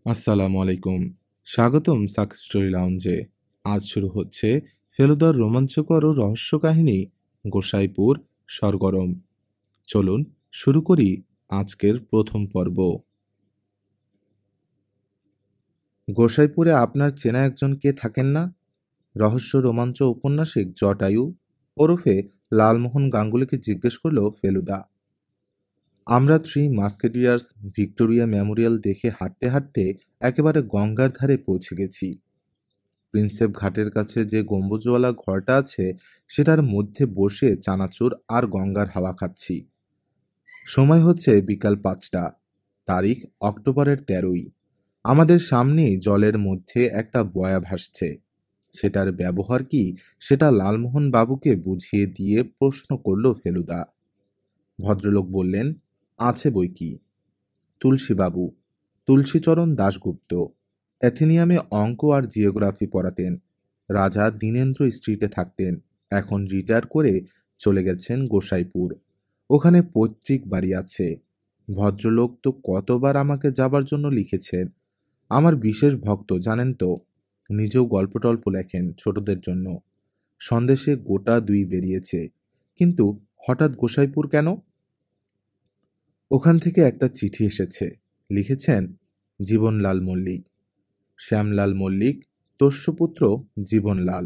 আসসালামু আলাইকুম। স্বাগতম সাকসেস স্টোরি লাউঞ্জে। আজ শুরু হচ্ছে ফেলুদার রোমাঞ্চকর ও রহস্য কাহিনী গোসাইপুর সরগরম। চলুন শুরু করি আজকের প্রথম পর্ব। গোসাইপুরে আপনার চেনা একজন কে থাকেন না? রহস্য রোমাঞ্চ ঔপন্যাসিক জটায়ু ওরফে লালমোহন গাঙ্গুলিকে জিজ্ঞেস করল ফেলুদা। আমরা থ্রি মাস্কেটিয়ার্স ভিক্টোরিয়া মেমোরিয়াল দেখে হাঁটতে হাঁটতে একেবারে গঙ্গার ধারে পৌঁছে গেছি। প্রিন্সেপ ঘাটের কাছে যে গম্বুজওয়ালা ঘরটা আছে সেটার মধ্যে বসে চানাচুর আর গঙ্গার হাওয়া খাচ্ছি। সময় হচ্ছে বিকাল 5টা। তারিখ অক্টোবরের 13ই। আমাদের সামনেই জলের মধ্যে একটা বয়া ভাসছে। সেটার ব্যবহার কি সেটা লালমোহন বাবুকে বুঝিয়ে দিয়ে প্রশ্ন করল ফেলুদা। ভদ্রলোক বললেন, আছে বই কি। তুলসীবাবু, তুলসীচরণ দাশগুপ্ত, অ্যাথেনিয়ামে অঙ্ক আর জিওগ্রাফি পড়াতেন। রাজা দীনেন্দ্র স্ট্রিটে থাকতেন। এখন রিটায়ার করে চলে গেছেন গোসাইপুর। ওখানে পৈতৃক বাড়ি আছে। ভদ্রলোক তো কতবার আমাকে যাবার জন্য লিখেছেন। আমার বিশেষ ভক্ত জানেন তো। নিজেও গল্প টল্প লেখেন ছোটদের জন্য। সন্দেশে গোটা 2 বেরিয়েছে। কিন্তু হঠাৎ গোসাইপুর কেন? ওখান থেকে একটা চিঠি এসেছে। লিখেছেন জীবনলাল মল্লিক। শ্যামলাল মল্লিক, পোষ্যপুত্র জীবনলাল।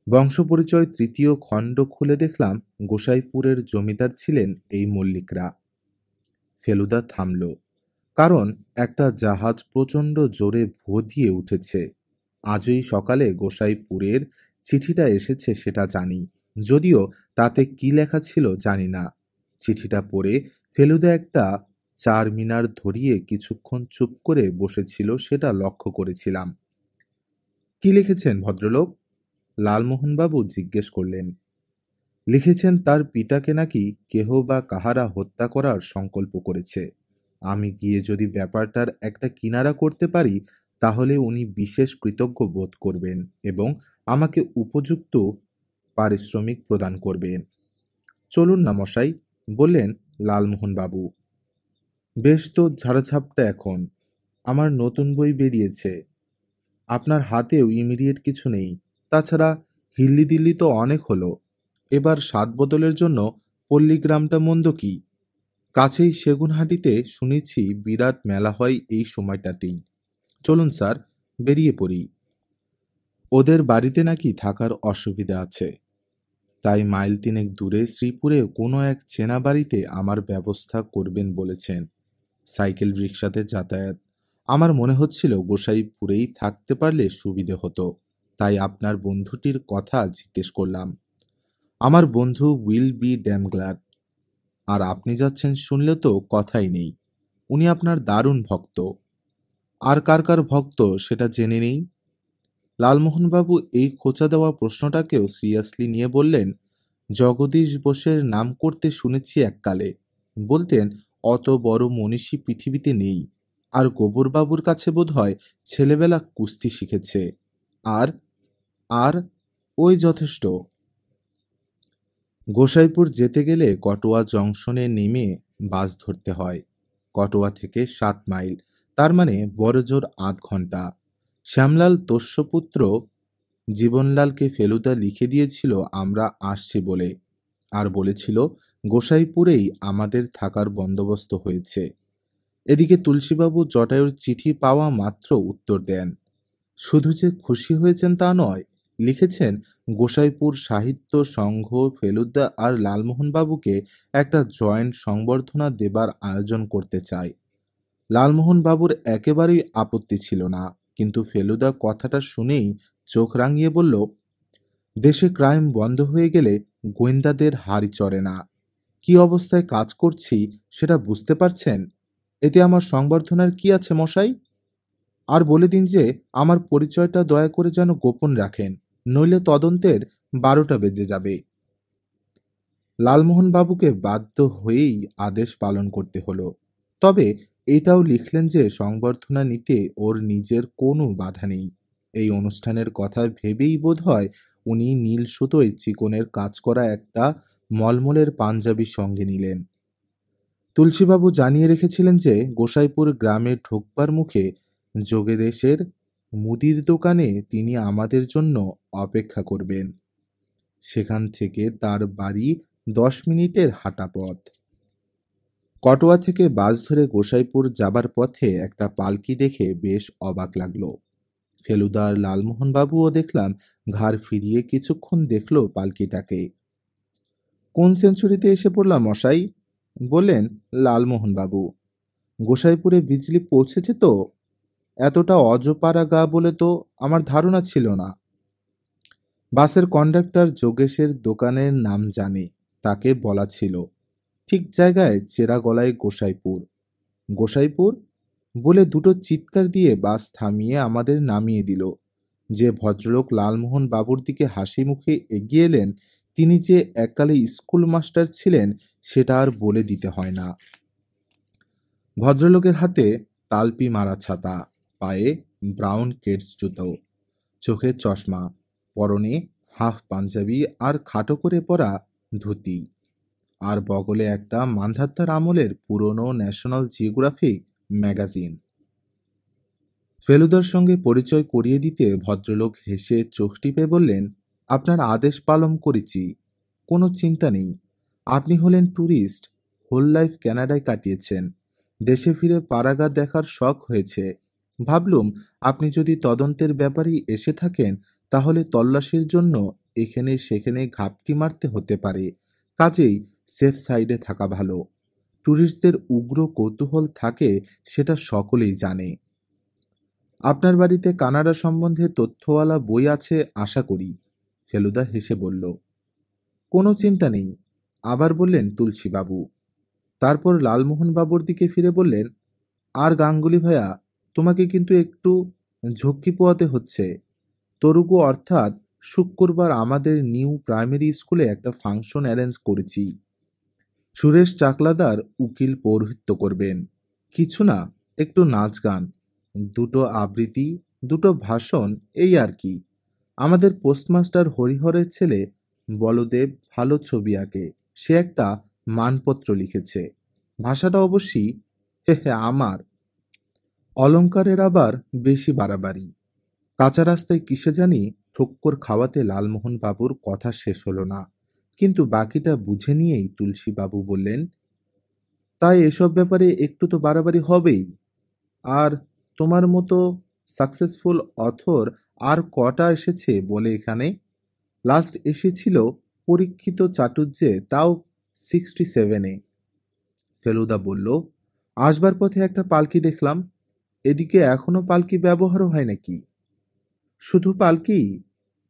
বংশপরিচয় 3য় খণ্ড খুলে দেখলাম গোসাইপুরের জমিদার ছিলেন এই মল্লিকরা। ফেলুদা থামল। কারণ একটা জাহাজ প্রচণ্ড জোরে ভো দিয়ে উঠেছে। আজই সকালে গোসাইপুরের চিঠিটা এসেছে সেটা জানি, যদিও তাতে কি লেখা ছিল জানি না। চিঠিটা পড়ে ফেলুদা একটা চারমিনার ধরিয়ে কিছুক্ষণ চুপ করে বসেছিল সেটা লক্ষ্য করেছিলাম। কি লিখেছেন ভদ্রলোক? লালমোহনবাবু জিজ্ঞেস করলেন। লিখেছেন তার পিতাকে নাকি কেহ বা কাহারা হত্যা করার সংকল্প করেছে। আমি গিয়ে যদি ব্যাপারটার একটা কিনারা করতে পারি তাহলে উনি বিশেষ কৃতজ্ঞ বোধ করবেন এবং আমাকে উপযুক্ত পারিশ্রমিক প্রদান করবেন। চলুন না মশাই, বললেন লালমোহনবাবু। বেশ তো ঝাড়াঝাপটা এখন। আমার নতুন বই বেরিয়েছে। আপনার হাতেও ইমিডিয়েট কিছু নেই। তাছাড়া হিল্লি দিল্লি তো অনেক হলো। এবার স্বাদ বদলের জন্য পল্লীগ্রামটা মন্দ কি? কাছেই সেগুনহাটিতে শুনেছি বিরাট মেলা হয় এই সময়টাতেই। চলুন স্যার, বেরিয়ে পড়ি। ওদের বাড়িতে নাকি থাকার অসুবিধা আছে, তাই মাইল 3 দূরে শ্রীপুরে কোনো এক চেনা বাড়িতে আমার ব্যবস্থা করবেন বলেছেন। সাইকেল রিক্সাতে যাতায়াত। আমার মনে হচ্ছিল গোসাইপুরেই থাকতে পারলে সুবিধে হতো, তাই আপনার বন্ধুটির কথা জিজ্ঞেস করলাম। আমার বন্ধু উইল বি ড্যাম গ্ল্যাড। আর আপনি যাচ্ছেন শুনলে তো কথাই নেই। উনি আপনার দারুণ ভক্ত। আর কার কার ভক্ত সেটা জেনে নেই। লালমোহনবাবু এই খোঁচা দেওয়া প্রশ্নটাকেও সিরিয়াসলি নিয়ে বললেন, জগদীশ বোসের নাম করতে শুনেছি এককালে। বলতেন অত বড় মনীষী পৃথিবীতে নেই। আর গোবরবাবুর কাছে বোধ হয় ছেলেবেলা কুস্তি শিখেছে। আর আর ওই যথেষ্ট। গোসাইপুর যেতে গেলে কটোয়া জংশনে নেমে বাস ধরতে হয়। কটোয়া থেকে 7 মাইল, তার মানে বড়জোর আধ ঘন্টা। শ্যামলাল পোষ্যপুত্র জীবনলালকে ফেলুদা লিখে দিয়েছিল আমরা আসছি বলে, আর বলেছিল গোসাইপুরেই আমাদের থাকার বন্দোবস্ত হয়েছে। এদিকে তুলসীবাবু জটায়ুর চিঠি পাওয়া মাত্র উত্তর দেন। শুধু যে খুশি হয়েছেন তা নয়, লিখেছেন গোসাইপুর সাহিত্য সংঘ ফেলুদা আর লালমোহনবাবুকে একটা জয়েন্ট সংবর্ধনা দেবার আয়োজন করতে চায়। লালমোহনবাবুর একেবারেই আপত্তি ছিল না, কিন্তু ফেলুদা কথাটা শুনেই চোখ রাঙিয়ে বলল, দেশে ক্রাইম বন্ধ হয়ে গেলে গোয়েন্দাদের হাড়ি চড়ে না। কি অবস্থায় কাজ করছি সেটা বুঝতে পারছেন। এতে আমার সংবর্ধনার কি আছে মশাই? আর বলে দিন যে আমার পরিচয়টা দয়া করে যেন গোপন রাখেন, নইলে তদন্তের 12টা বেজে যাবে। লালমোহনবাবুকে বাধ্য হয়েই আদেশ পালন করতে হলো। তবে এটাও লিখলেন যে সংবর্ধনা নিতে ওর নিজের কোনো বাধা নেই। এই অনুষ্ঠানের কথা ভেবেই বোধ হয় উনি নীল সুতোয় চিকনের কাজ করা একটা মলমলের পাঞ্জাবি সঙ্গে নিলেন। তুলসীবাবু জানিয়ে রেখেছিলেন যে গোসাইপুর গ্রামে ঢোকবার মুখে যোগেদেশের মুদির দোকানে তিনি আমাদের জন্য অপেক্ষা করবেন। সেখান থেকে তার বাড়ি 10 মিনিটের হাঁটা পথ। কটোয়া থেকে বাস ধরে গোসাইপুর যাবার পথে একটা পালকি দেখে বেশ অবাক লাগলো। ফেলুদার লালমোহনবাবুও দেখলাম ঘাড় ফিরিয়ে কিছুক্ষণ দেখলো পালকিটাকে। কোন সেঞ্চুরিতে এসে পড়লাম মশাই? বললেন লালমোহনবাবু। গোসাইপুরে বিজলি পৌঁছেছে তো? এতটা অজপাড়া গা বলে তো আমার ধারণা ছিল না। বাসের কন্ডাক্টর যোগেশের দোকানের নাম জানে, তাকে বলা ছিল। ঠিক জায়গায় চেরা গলায় গোসাইপুর। গোসাইপুর বলে দুটো চিৎকার দিয়ে বাস থামিয়ে আমাদের নামিয়ে দিল। যে ভদ্রলোক লালমোহন বাবুর দিকে হাসি মুখে এগিয়ে এলেন, তিনি যে এককালে স্কুল মাস্টার ছিলেন সেটা আর বলে দিতে হয় না। ভদ্রলোকের হাতে তালপি মারা ছাতা, পায়ে ব্রাউন কেডস জুতো, চোখে চশমা, পরনে হাফ পাঞ্জাবি আর খাটো করে পরা ধুতি, আর বগলে একটা মান্ধাতার আমলের পুরনো ন্যাশনাল জিওগ্রাফিক ম্যাগাজিন। ফেলুদার সঙ্গে পরিচয় করিয়ে দিতে ভদ্রলোক হেসে চোখ টিপে বললেন, আপনার আদেশ পালন করেছি, কোনো চিন্তা নেই। আপনি হলেন ট্যুরিস্ট, হোল লাইফ কানাডায় কাটিয়েছেন, দেশে ফিরে পাড়াগাঁ দেখার শখ হয়েছে। ভাবলুম আপনি যদি তদন্তের ব্যাপারেই এসে থাকেন তাহলে তল্লাশির জন্য এখানে সেখানে ঘাপটি মারতে হতে পারে, কাজেই সেফ সাইডে থাকা ভালো। ট্যুরিস্টদের উগ্র কৌতূহল থাকে সেটা সকলেই জানে। আপনার বাড়িতে কানাডা সম্বন্ধে তথ্যওয়ালা বই আছে আশা করি। ফেলুদা হেসে বলল, কোনো চিন্তা নেই। আবার বললেন তুলসীবাবু। তারপর লালমোহন বাবুর দিকে ফিরে বললেন, আর গাঙ্গুলি ভাইয়া, তোমাকে কিন্তু একটু ঝক্কি পোয়াতে হচ্ছে। তরুগু অর্থাৎ শুক্রবার আমাদের নিউ প্রাইমারি স্কুলে একটা ফাংশন অ্যারেঞ্জ করেছি। সুরেশ চাকলাদার উকিল পৌরোহিত্য করবেন। কিছু না, একটু নাচ গান, দুটো আবৃত্তি, দুটো ভাষণ, এই আর কি। আমাদের পোস্টমাস্টার হরিহরের ছেলে বলদেব ভালো ছবি আঁকে, সে একটা মানপত্র লিখেছে। ভাষাটা অবশ্যই হে হে আমার। অলংকারের আবার বেশি বাড়াবাড়ি। কাঁচা রাস্তায় কিসে জানি ঠক্কর খাওয়াতে লালমোহন বাবুর কথা শেষ হলো না, কিন্তু বাকিটা বুঝে নিয়েই তুলসীবাবু বললেন, তাই এসব ব্যাপারে একটু তো বাড়াবাড়ি হবেই। আর তোমার মতো সাকসেসফুল অথর আর কটা এসেছে বলে এখানে? লাস্ট এসেছিল পরীক্ষিত চাটুর্যে, তাও 67-এ। ফেলুদা বলল, আসবার পথে একটা পালকি দেখলাম। এদিকে এখনো পালকি ব্যবহারও হয় নাকি? শুধু পালকি?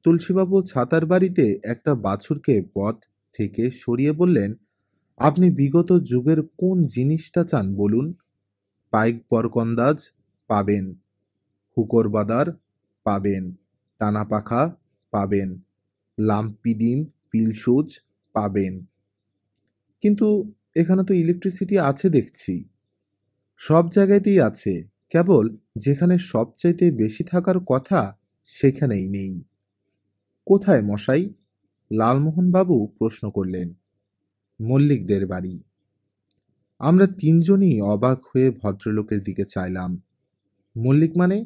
তুলসীবাবু ছাতার বাড়িতে একটা বাছুরকে পথ থেকে সরিয়ে বললেন, আপনি বিগত যুগের কোন জিনিসটা চান বলুন? পাইক বরকন্দাজ পাবেন, হুকর বাদার পাবেন, টানা পাখা পাবেন, লাম্পি ডিম পিলসুজ পাবেন। কিন্তু এখানে তো ইলেকট্রিসিটি আছে দেখছি। সব জায়গাতেই আছে, কেবল যেখানে সবচাইতে বেশি থাকার কথা সেখানেই নেই। কোথায় মশাই? লালমোহনবাবু প্রশ্ন করলেন। মল্লিকদের বাড়ি। আমরা তিনজনই অবাক হয়ে ভদ্রলোকের দিকে চাইলাম। মল্লিক মানে?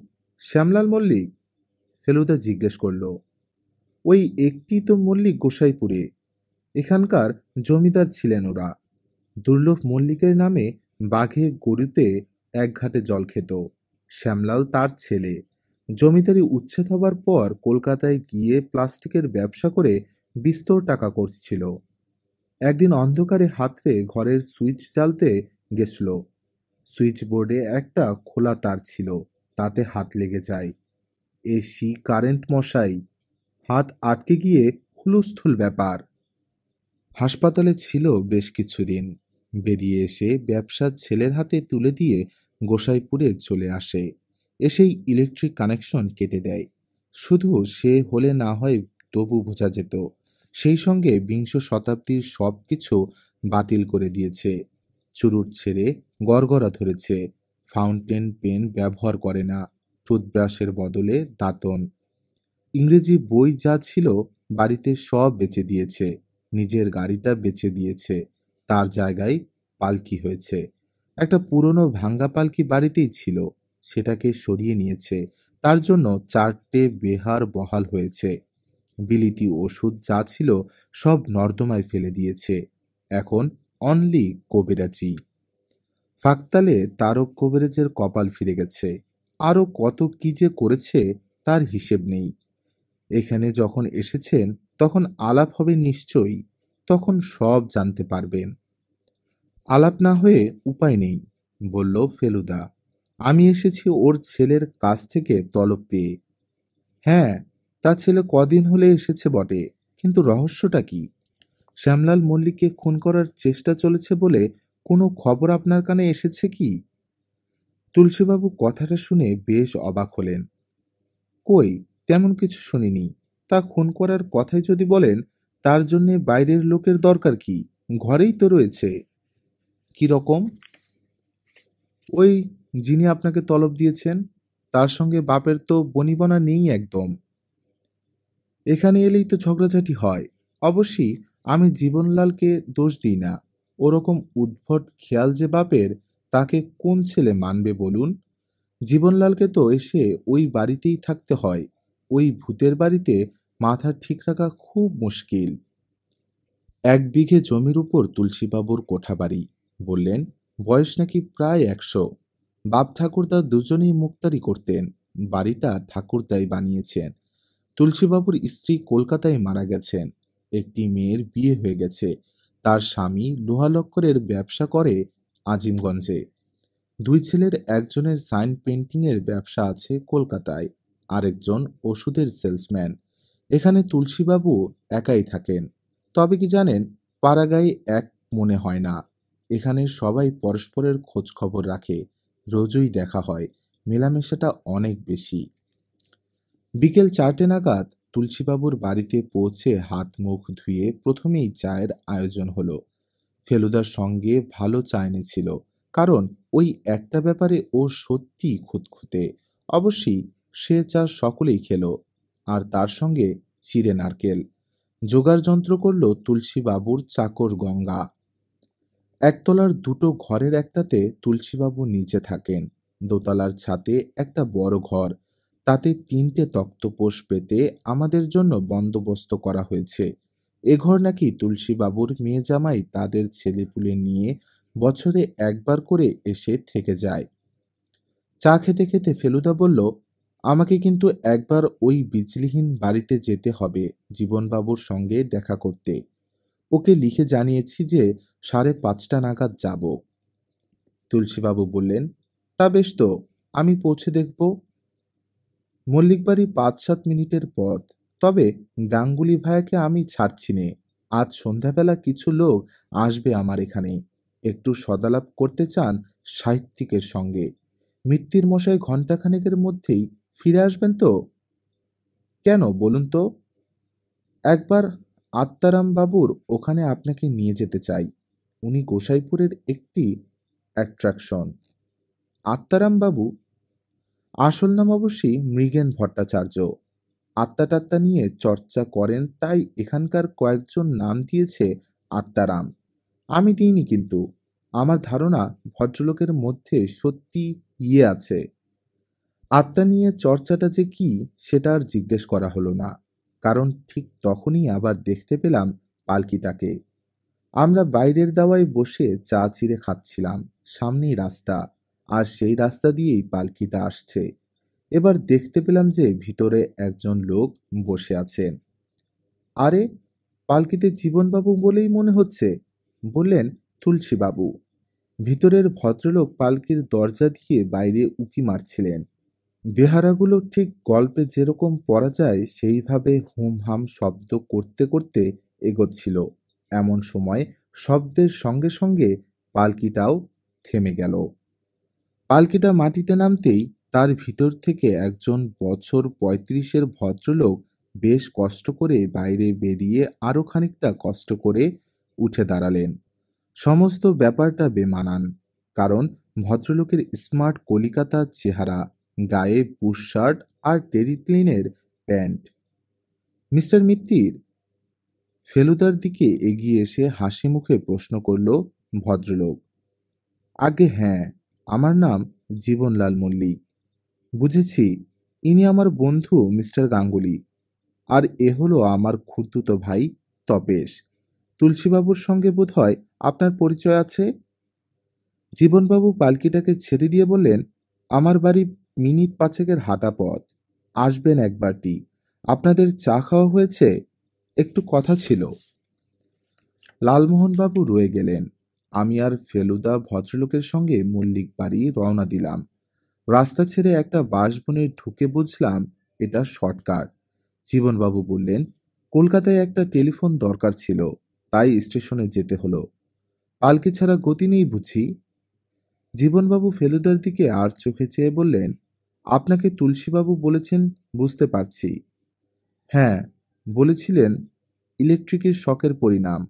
শ্যামলাল মল্লিক? ফেলুদা জিজ্ঞেস করল। ওই একটি তো মল্লিক গোসাইপুরে, এখানকার জমিদার ছিলেন ওরা। দুর্লভ মল্লিকের নামে বাঘে গরুতে এক ঘাটে জল খেত। শ্যামলাল তার ছেলে। জমিদারি উচ্ছেদ হবার পর কলকাতায় গিয়ে প্লাস্টিকের ব্যবসা করে বিস্তর টাকা করছিল। একদিন অন্ধকারে হাতড়ে ঘরের সুইচ জ্বালতে গেছিল। সুইচ বোর্ডে একটা খোলা তার ছিল, তাতে হাত লেগে যায়। এসি কারেন্ট মশাই, হাত আটকে গিয়ে হুলস্থুল ব্যাপার। হাসপাতালে ছিল বেশ কিছুদিন। বেরিয়ে এসে ব্যবসার ছেলের হাতে তুলে দিয়ে গোসাইপুরে চলে আসে। এসেই ইলেকট্রিক কানেকশন কেটে দেয়। শুধু সে হলে না হয় তবু বোঝা যেত। সেই সঙ্গে বিংশ শতাব্দীর সব কিছু বাতিল করে দিয়েছে। চুরুট ছেড়ে গড়গড়া ধরেছে। ফাউন্টেন পেন ব্যবহার করে না, টুথব্রাশের বদলে দাঁতন। ইংরেজি বই যা ছিল বাড়িতে সব বেচে দিয়েছে। নিজের গাড়িটা বেচে দিয়েছে, তার জায়গায় পালকি হয়েছে। একটা পুরনো ভাঙ্গা পালকি বাড়িতেই ছিল। সেটাকে সরিয়ে নিয়েছে। তার জন্য 4টে বেহার বহাল হয়েছে। বিলিতি ওষুধ যা ছিল সব নর্দমায় ফেলে দিয়েছে। এখন অনলি কবিরাজি। ফাঁকতালে তারক কবিরাজের কপাল ফিরে গেছে। আরও কত কি যে করেছে তার হিসেব নেই। এখানে যখন এসেছেন তখন আলাপ হবে নিশ্চয়ই, তখন সব জানতে পারবেন। আলাপ না হয়ে উপায় নেই, বলল ফেলুদা। আমি এসেছি ওর ছেলের কাছ থেকে তলব পেয়ে। হ্যাঁ, তার ছেলে কদিন হলে এসেছে বটে, কিন্তু রহস্যটা কি? শ্যামলাল মল্লিককে খুন করার চেষ্টা চলেছে বলে কোনো খবর আপনার কানে এসেছে কি? তুলসীবাবু কথাটা শুনে বেশ অবাক হলেন। কই, তেমন কিছু শুনিনি। তা খুন করার কথাই যদি বলেন, তার জন্যে বাইরের লোকের দরকার কি? ঘরেই তো রয়েছে। কি রকম? ওই যিনি আপনাকে তলব দিয়েছেন, তার সঙ্গে বাপের তো বনিবনা নেই একদম। এখানে এলেই তো ঝগড়াঝাটি হয়। অবশ্যই আমি জীবনলালকে দোষ দিই না। ওরকম উদ্ভট খেয়াল যে বাপের, তাকে কোন ছেলে মানবে বলুন? জীবনলালকে তো এসে ওই বাড়িতেই থাকতে হয়। ওই ভূতের বাড়িতে মাথা ঠিক রাখা খুব মুশকিল। 1 বিঘে জমির উপর তুলসীবাবুর কোঠাবাড়ি। বললেন, বয়স নাকি প্রায় 100। বাপ ঠাকুরদা দুজনেই মুক্তারি করতেন। বাড়িটা ঠাকুরদাই বানিয়েছেন। তুলসীবাবুর স্ত্রী কলকাতায় মারা গেছেন। একটি মেয়ের বিয়ে হয়ে গেছে। তার স্বামী লোহালক্করের ব্যবসা করে আজিমগঞ্জে। 2 ছেলের একজনের সাইন পেন্টিংয়ের ব্যবসা আছে কলকাতায়, আরেকজন ওষুধের সেলসম্যান। এখানে তুলসীবাবু একাই থাকেন। তবে কি জানেন, পাড়াগাঁয়ে এক মনে হয় না। এখানে সবাই পরস্পরের খোঁজ খবর রাখে, রোজই দেখা হয়, মেলামেশাটা অনেক বেশি। বিকেল 4টে নাগাদ তুলসীবাবুর বাড়িতে পৌঁছে হাত মুখ ধুয়ে প্রথমেই চায়ের আয়োজন হলো। ফেলুদার সঙ্গে ভালো চা এনেছিল, কারণ ওই একটা ব্যাপারে ও সত্যিই খুঁতখুঁতে। অবশ্যই সে চা সকলেই খেলো, আর তার সঙ্গে চিড়ে নারকেল। জোগাড় যন্ত্র করল তুলসীবাবুর চাকর গঙ্গা। একতলার 2টো ঘরের একটাতে তুলসীবাবু নিচে থাকেন। দোতলার ছাদে একটা বড় ঘর, তাতে 3টে তক্তপোষ পেতে আমাদের জন্য বন্দোবস্ত করা হয়েছে। এ ঘর নাকি তুলসীবাবুর মেয়ে জামাই তাদের ছেলেপুলে নিয়ে বছরে একবার করে এসে থেকে যায়। চা খেতে খেতে ফেলুদা বলল, আমাকে কিন্তু একবার ওই বিজলিহীন বাড়িতে যেতে হবে জীবনবাবুর সঙ্গে দেখা করতে। ওকে লিখে জানিয়েছি যে 5:30 নাগাদ যাব। তুলসীবাবু বললেন, তা বেশ তো, আমি পৌঁছে দেখব। মল্লিক বাড়ি 5-7 মিনিটের পথ। তবে গাঙ্গুলি ভায়াকে আমি ছাড়ছি নে। আজ সন্ধ্যাবেলা কিছু লোক আসবে আমার এখানে। একটু সদালাপ করতে চান সাহিত্যিকের সঙ্গে। মিত্তির মশাই ঘণ্টাখানেকের মধ্যেই ফিরে আসবেন তো? কেন বলুন তো? একবার আত্মারাম বাবুর ওখানে আপনাকে নিয়ে যেতে চাই। উনি গোসাইপুরের একটি অ্যাট্রাকশন। আত্মারাম বাবু? আসল নাম অবশ্যই মৃগেন ভট্টাচার্য। আত্মা-টাত্মা নিয়ে চর্চা করেন, তাই এখানকার কয়েকজন নাম দিয়েছে আত্মারাম। আমি দিইনি কিন্তু। আমার ধারণা ভদ্রলোকের মধ্যে সত্যি আছে। আত্মা নিয়ে চর্চাটা যে কি সেটা আর জিজ্ঞেস করা হলো না, কারণ ঠিক তখনই আবার দেখতে পেলাম পালকিটাকে। আমরা বাইরের দাওয়ায় বসে চা চিড়ে খাচ্ছিলাম। সামনেই রাস্তা, আর সেই রাস্তা দিয়েই পালকিটা আসছে। এবার দেখতে পেলাম যে ভিতরে একজন লোক বসে আছেন। আরে, পালকিতে জীবনবাবু বলেই মনে হচ্ছে, বললেন তুলসীবাবু। ভিতরের ভদ্রলোক পালকির দরজা দিয়ে বাইরে উঁকি মারছিলেন। বেহারাগুলো ঠিক গল্পে যেরকম পড়া যায় সেইভাবে হুমহাম শব্দ করতে করতে এগোচ্ছিল। এমন সময় শব্দের সঙ্গে সঙ্গে পালকিটাও থেমে গেল। পালকিটা মাটিতে নামতেই তার ভিতর থেকে একজন বছর 35-এর ভদ্রলোক বেশ কষ্ট করে বাইরে বেরিয়ে আরো খানিকটা কষ্ট করে উঠে দাঁড়ালেন। সমস্ত ব্যাপারটা বেমানান, কারণ ভদ্রলোকের স্মার্ট কলিকাতা চেহারা, গায়ে বুশ শার্ট আর টেরিক্লিনের প্যান্ট। মিস্টার মিত্তির? ফেলুদার দিকে এগিয়ে এসে হাসি মুখে প্রশ্ন করল ভদ্রলোক। আগে হ্যাঁ, আমার নাম জীবনলাল মল্লিক। বুঝেছি, ইনি আমার বন্ধু মিস্টার গাঙ্গুলি। আর এ হলো আমার খুড়তুতো ভাই তপেশ। তুলসীবাবুর সঙ্গে বোধহয় আপনার পরিচয় আছে? জীবনবাবু পালকিটাকে ছেড়ে দিয়ে বললেন, আমার বাড়ি মিনিট পাঁচেকের হাঁটা পথ। আসবেন একবারটি। আপনাদের চা খাওয়া হয়েছে? একটু কথা ছিল। লালমোহনবাবু রয়ে গেলেন। আমি আর ফেলুদা ভদ্রলোকের সঙ্গে মল্লিক বাড়ি রওনা দিলাম। রাস্তা ছেড়ে একটা বাঁশবনে ঢুকে বুঝলাম এটা শর্টকাট। জীবনবাবু বললেন, কলকাতায় একটা টেলিফোন দরকার ছিল, তাই স্টেশনে যেতে হলো। পালকি ছাড়া গতি নেই বুঝি? জীবনবাবু ফেলুদার দিকে আর চোখে চেয়ে বললেন, আপনাকে তুলসীবাবু বলেছেন বুঝতে পারছি। হ্যাঁ, বলেছিলেন ইলেকট্রিকের শকের পরিণাম।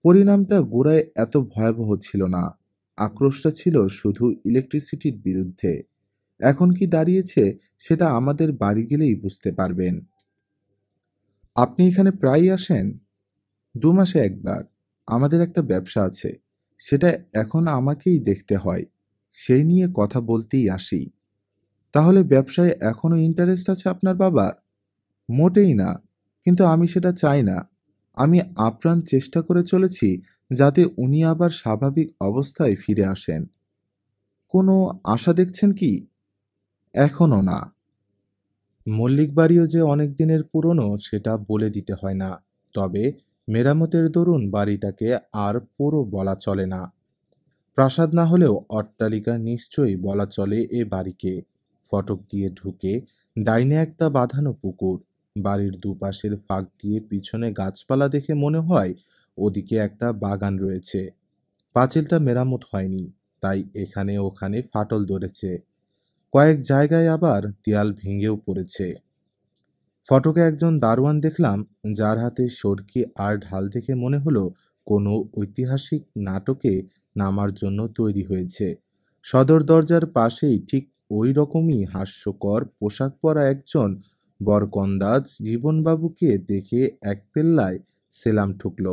পরিণামটা গোড়ায় এত ভয়াবহ ছিল না। আক্রোশটা ছিল শুধু ইলেকট্রিসিটির বিরুদ্ধে। এখন কি দাঁড়িয়েছে সেটা আমাদের বাড়ি গেলেই বুঝতে পারবেন। আপনি এখানে প্রায়ই আসেন? ২ মাসে একবার। আমাদের একটা ব্যবসা আছে, সেটা এখন আমাকেই দেখতে হয়। সেই নিয়ে কথা বলতেই আসি। তাহলে ব্যবসায় এখনো ইন্টারেস্ট আছে আপনার বাবার? মোটেই না, কিন্তু আমি সেটা চাই না। আমি আপ্রাণ চেষ্টা করে চলেছি যাতে উনি আবার স্বাভাবিক অবস্থায় ফিরে আসেন। কোনো আশা দেখছেন কি? এখনো না। মল্লিক বাড়িও যে অনেক দিনের পুরনো সেটা বলে দিতে হয় না, তবে মেরামতের দরুন বাড়িটাকে আর পুরো বলা চলে না। প্রাসাদ না হলেও অট্টালিকা নিশ্চয়ই বলা চলে এ বাড়িকে। ফটক দিয়ে ঢুকে ডাইনে একটা বাঁধানো পুকুর, বাড়ির দুপাশের ফাঁক দিয়ে পিছনে গাছপালা দেখে মনে হয় ওদিকে একটা বাগান রয়েছে। পাঁচিলটা মেরামত হয়নি, তাই এখানে ওখানে ফাটল ধরেছে। কয়েক জায়গায় আবার দেয়াল ভেঙেও পড়েছে। ফটকে একজন দারোয়ান দেখলাম, যার হাতে সরকি আর ঢাল দেখে মনে হলো কোনো ঐতিহাসিক নাটকে নামার জন্য তৈরি হয়েছে। সদর দরজার পাশেই ঠিক ওই রকমই হাস্যকর পোশাক পরা একজন বরকন্দাজ জীবনবাবুকে দেখে এক পেল্লায় সেলাম ঠুকল।